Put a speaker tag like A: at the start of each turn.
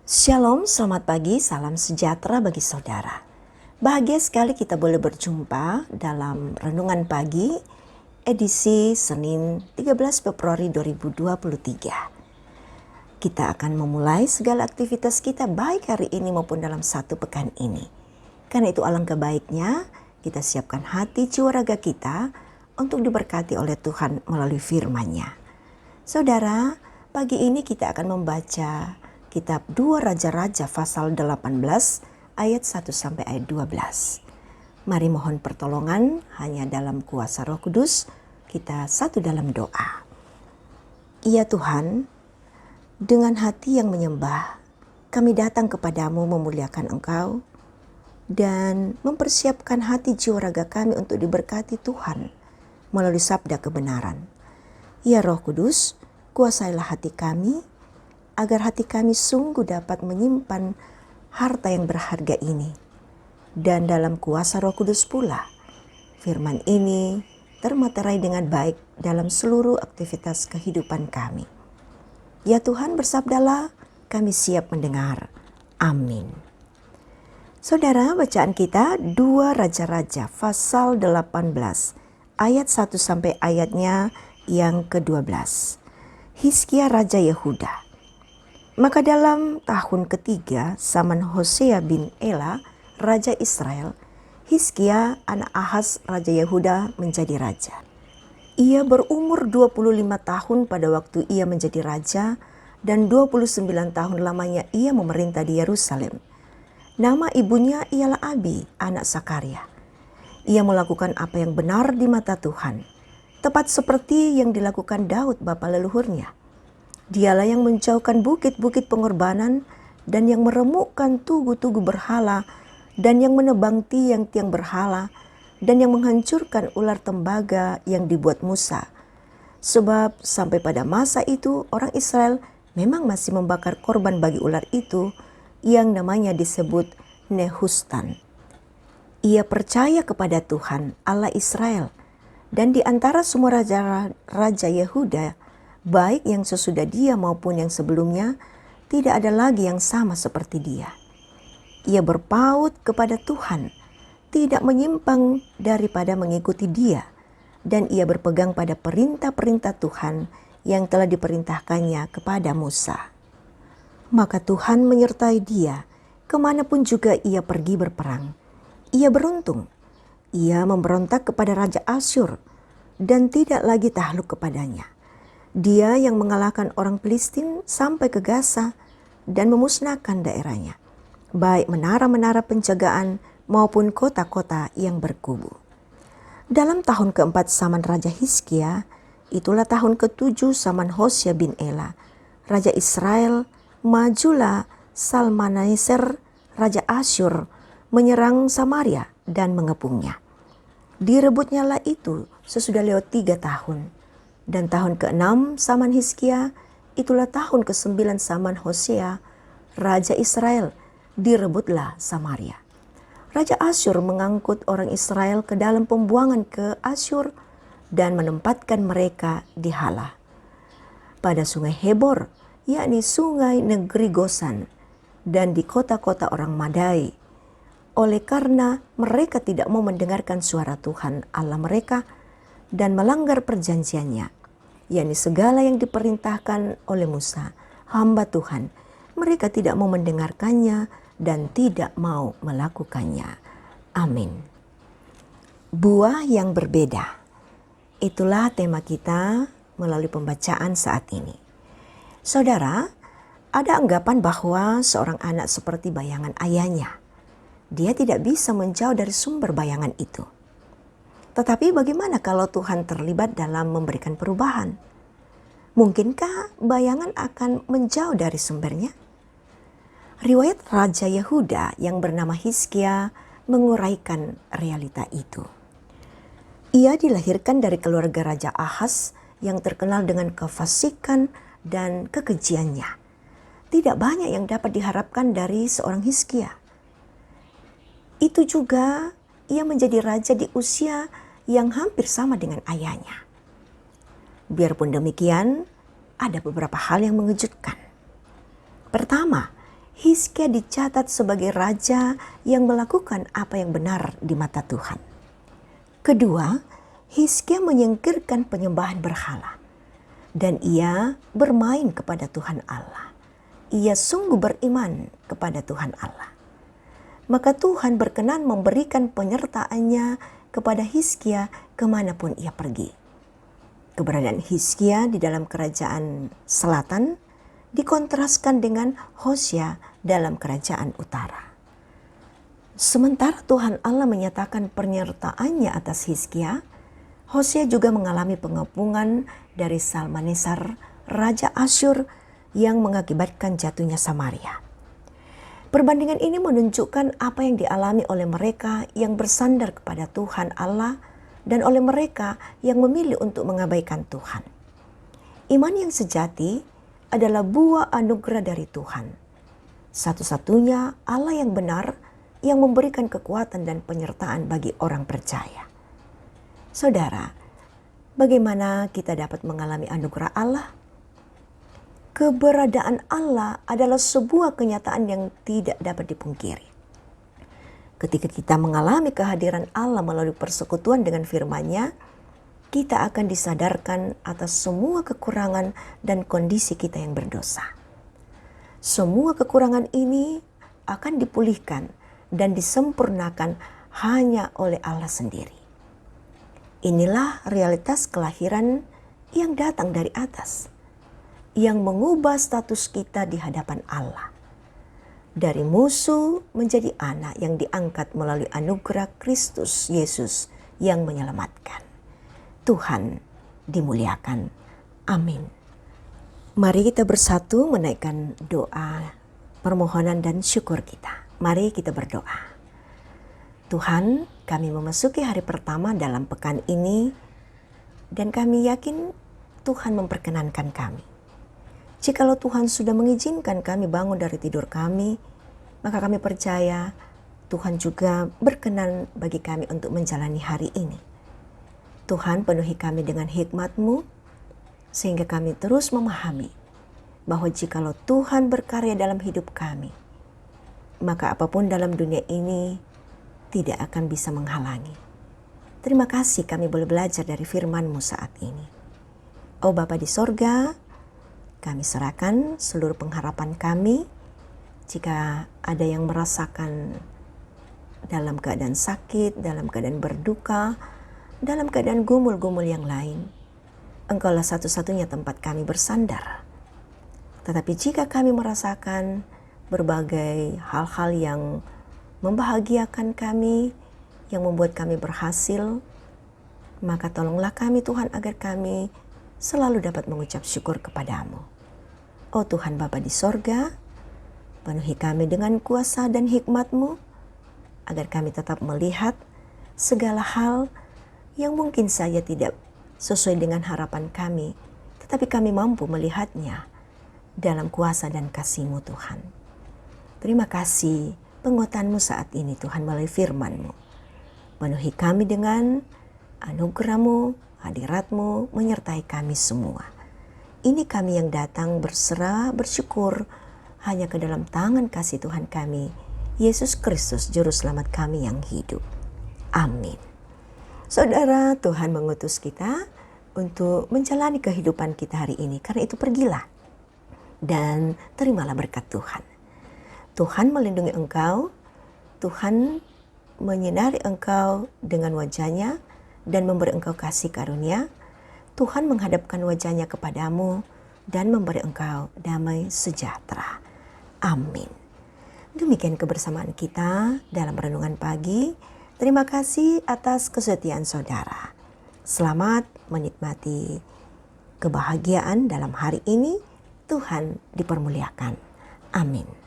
A: Shalom, selamat pagi, salam sejahtera bagi saudara. Bahagia sekali kita boleh berjumpa dalam Renungan Pagi, edisi Senin 13 Februari 2023. Kita akan memulai segala aktivitas kita baik hari ini maupun dalam satu pekan ini. Karena itu alangkah baiknya kita siapkan hati jiwa raga kita untuk diberkati oleh Tuhan melalui firman-Nya. Saudara, pagi ini kita akan membaca Kitab 2 Raja-Raja pasal 18 ayat 1 sampai ayat 12. Mari mohon pertolongan hanya dalam kuasa Roh Kudus, kita satu dalam doa. Ya Tuhan, dengan hati yang menyembah, kami datang kepadamu memuliakan Engkau dan mempersiapkan hati jiwa raga kami untuk diberkati Tuhan melalui sabda kebenaran. Ya Roh Kudus, kuasailah hati kami, agar hati kami sungguh dapat menyimpan harta yang berharga ini. Dan dalam kuasa Roh Kudus pula, firman ini termaterai dengan baik dalam seluruh aktivitas kehidupan kami. Ya Tuhan, bersabdalah, kami siap mendengar. Amin. Saudara, bacaan kita 2 Raja-Raja pasal 18 ayat 1 sampai ayatnya yang ke-12. Hizkia Raja Yehuda. Maka dalam tahun ketiga zaman Hosea bin Ela, Raja Israel, Hizkia anak Ahaz Raja Yehuda menjadi raja. Ia berumur 25 tahun pada waktu ia menjadi raja dan 29 tahun lamanya ia memerintah di Yerusalem. Nama ibunya ialah Abi, anak Sakaria. Ia melakukan apa yang benar di mata Tuhan, tepat seperti yang dilakukan Daud bapa leluhurnya. Dialah yang menjauhkan bukit-bukit pengorbanan dan yang meremukkan tugu-tugu berhala dan yang menebang tiang-tiang berhala dan yang menghancurkan ular tembaga yang dibuat Musa. Sebab sampai pada masa itu orang Israel memang masih membakar korban bagi ular itu yang namanya disebut Nehustan. Ia percaya kepada Tuhan Allah Israel, dan di antara semua raja Yehuda, baik yang sesudah dia maupun yang sebelumnya, tidak ada lagi yang sama seperti dia. Ia berpaut kepada Tuhan, tidak menyimpang daripada mengikuti dia, dan ia berpegang pada perintah-perintah Tuhan yang telah diperintahkannya kepada Musa. Maka Tuhan menyertai dia, kemanapun juga ia pergi berperang. Ia beruntung, ia memberontak kepada Raja Asyur, dan tidak lagi takluk kepadanya. Dia yang mengalahkan orang Filistin sampai ke Gaza dan memusnahkan daerahnya, baik menara-menara penjagaan maupun kota-kota yang berkubu. Dalam tahun keempat zaman Raja Hizkia, itulah tahun ketujuh zaman Hosea bin Ela, Raja Israel, majulah Salmaneser, Raja Asyur, menyerang Samaria dan mengepungnya. Direbutnyalah itu sesudah lewat 3 tahun. Dan tahun ke-6 zaman Hizkia, itulah tahun ke-9 zaman Hosea, Raja Israel, direbutlah Samaria. Raja Asyur mengangkut orang Israel ke dalam pembuangan ke Asyur dan menempatkan mereka di Hala, pada sungai Hebor, yakni sungai negeri Gosan, dan di kota-kota orang Madai. Oleh karena mereka tidak mau mendengarkan suara Tuhan Allah mereka dan melanggar perjanjiannya, yakni segala yang diperintahkan oleh Musa, hamba Tuhan, mereka tidak mau mendengarkannya dan tidak mau melakukannya. Amin. Buah yang berbeda. Itulah tema kita melalui pembacaan saat ini. Saudara, ada anggapan bahwa seorang anak seperti bayangan ayahnya. Dia tidak bisa menjauh dari sumber bayangan itu. Tetapi bagaimana kalau Tuhan terlibat dalam memberikan perubahan? Mungkinkah bayangan akan menjauh dari sumbernya? Riwayat Raja Yehuda yang bernama Hizkia menguraikan realita itu. Ia dilahirkan dari keluarga Raja Ahaz yang terkenal dengan kefasikan dan kekejiannya. Tidak banyak yang dapat diharapkan dari seorang Hizkia. Itu juga ia menjadi raja di usia yang hampir sama dengan ayahnya. Biarpun demikian, ada beberapa hal yang mengejutkan. Pertama, Hizkia dicatat sebagai raja yang melakukan apa yang benar di mata Tuhan. Kedua, Hizkia menyingkirkan penyembahan berhala dan ia bermain kepada Tuhan Allah. Ia sungguh beriman kepada Tuhan Allah. Maka Tuhan berkenan memberikan penyertaannya kepada Hizkia kemanapun ia pergi. Keberadaan Hizkia di dalam kerajaan selatan dikontraskan dengan Hosea dalam kerajaan utara. Sementara Tuhan Allah menyatakan penyertaannya atas Hizkia, Hosea juga mengalami pengepungan dari Salmanesar, Raja Asyur yang mengakibatkan jatuhnya Samaria. Perbandingan ini menunjukkan apa yang dialami oleh mereka yang bersandar kepada Tuhan Allah dan oleh mereka yang memilih untuk mengabaikan Tuhan. Iman yang sejati adalah buah anugerah dari Tuhan. Satu-satunya Allah yang benar yang memberikan kekuatan dan penyertaan bagi orang percaya. Saudara, bagaimana kita dapat mengalami anugerah Allah? Keberadaan Allah adalah sebuah kenyataan yang tidak dapat dipungkiri. Ketika kita mengalami kehadiran Allah melalui persekutuan dengan firman-Nya, kita akan disadarkan atas semua kekurangan dan kondisi kita yang berdosa. Semua kekurangan ini akan dipulihkan dan disempurnakan hanya oleh Allah sendiri. Inilah realitas kelahiran yang datang dari atas, yang mengubah status kita di hadapan Allah. Dari musuh menjadi anak yang diangkat melalui anugerah Kristus Yesus yang menyelamatkan. Tuhan dimuliakan. Amin. Mari kita bersatu menaikkan doa, permohonan dan syukur kita. Mari kita berdoa. Tuhan, kami memasuki hari pertama dalam pekan ini dan kami yakin Tuhan memperkenankan kami. Jikalau Tuhan sudah mengizinkan kami bangun dari tidur kami, maka kami percaya Tuhan juga berkenan bagi kami untuk menjalani hari ini. Tuhan, penuhi kami dengan hikmat-Mu, sehingga kami terus memahami bahwa jikalau Tuhan berkarya dalam hidup kami, maka apapun dalam dunia ini tidak akan bisa menghalangi. Terima kasih kami boleh belajar dari firman-Mu saat ini. Oh Bapa di sorga, kami serahkan seluruh pengharapan kami. Jika ada yang merasakan dalam keadaan sakit, dalam keadaan berduka, dalam keadaan gumul-gumul yang lain, Engkaulah satu-satunya tempat kami bersandar. Tetapi jika kami merasakan berbagai hal-hal yang membahagiakan kami, yang membuat kami berhasil, maka tolonglah kami Tuhan agar kami selalu dapat mengucap syukur kepadamu. Oh Tuhan Bapa di sorga, penuhi kami dengan kuasa dan hikmat-Mu, agar kami tetap melihat segala hal yang mungkin saja tidak sesuai dengan harapan kami, tetapi kami mampu melihatnya dalam kuasa dan kasih-Mu Tuhan. Terima kasih penguatan-Mu saat ini Tuhan melalui firman-Mu. Penuhi kami dengan anugerah-Mu, hadirat-Mu menyertai kami semua. Ini kami yang datang berserah, bersyukur hanya ke dalam tangan kasih Tuhan kami, Yesus Kristus Juru Selamat kami yang hidup. Amin. Saudara, Tuhan mengutus kita untuk menjalani kehidupan kita hari ini. Karena itu pergilah dan terimalah berkat Tuhan. Tuhan melindungi engkau, Tuhan menyinari engkau dengan wajah-Nya dan memberi engkau kasih karunia. Tuhan menghadapkan wajah-Nya kepadamu dan memberi engkau damai sejahtera. Amin. Demikian kebersamaan kita dalam renungan pagi. Terima kasih atas kesetiaan saudara. Selamat menikmati kebahagiaan dalam hari ini. Tuhan dipermuliakan. Amin.